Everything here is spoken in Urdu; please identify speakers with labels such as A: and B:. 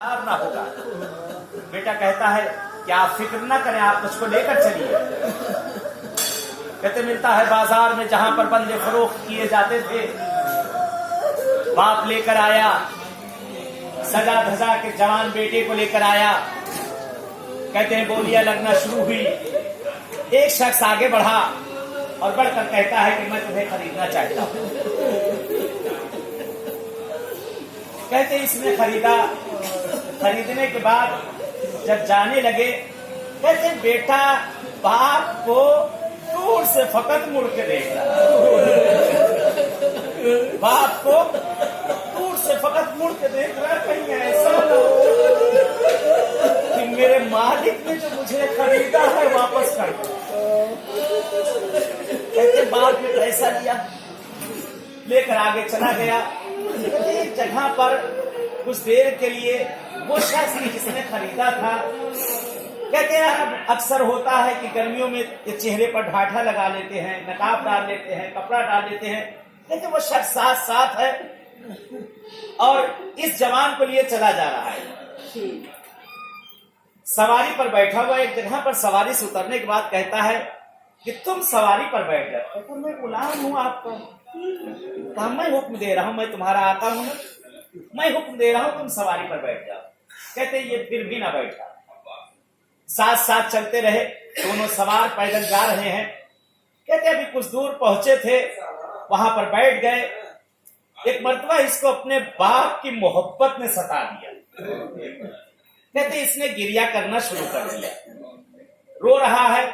A: نہ ہوگا. بیٹا کہتا ہے کہ آپ فکر نہ کریں, آپ مجھ کو لے کر چلیے. کہتے ملتا ہے بازار میں جہاں پر بندے فروخت کیے جاتے تھے, باپ لے کر آیا, سجا دھجا کے جوان بیٹے کو لے کر آیا. کہتے ہیں بولیاں لگنا شروع ہوئی. ایک شخص آگے بڑھا اور بڑھ کر کہتا ہے کہ میں تمہیں خریدنا چاہتا ہوں. کہتے اس نے خریدا. خریدنے کے بعد جب جانے لگے, کہتے بیٹا باپ کو دور سے فقط مڑ کے دیکھ رہا, باپ کو دور سے فقط مڑ کے دیکھ رہا. کہیں ایسا نہ ہو کہ میرے مالک نے جو مجھے خریدا ہے واپس کر دو. کہتے باپ نے پیسہ لیا, لے کر آگے چلا گیا. ایک جگہ پر کچھ دیر کے لیے وہ شخص جس نے خریدا تھا, کہتے ہیں اکثر ہوتا ہے کہ گرمیوں میں چہرے پر ڈھاٹھا لگا لیتے ہیں, نقاب ڈال لیتے ہیں, کپڑا ڈال لیتے ہیں. کہتے وہ شخص ساتھ ہے اور اس جوان کو لیے چلا جا رہا ہے. سواری پر بیٹھا ہوا ایک جگہ پر سواری سے اترنے کے بعد کہتا ہے کہ تم سواری پر بیٹھ جاؤ. کہتا میں غلام ہوں آپ کا, کہا میں حکم دے رہا ہوں, میں تمہارا آقا ہوں, میں حکم دے رہا ہوں تم سواری پر بیٹھ جاؤ. کہتے یہ پھر بھی نہ بیٹھا. ساتھ چلتے رہے, دونوں سوار پیدل جا رہے ہیں. کہتے ابھی کچھ دور پہنچے تھے, وہاں پر بیٹھ گئے. ایک مرتبہ اس کو اپنے باپ کی محبت نے ستا دیا. کہتے اس نے گریہ کرنا شروع کر دیا, رو رہا ہے.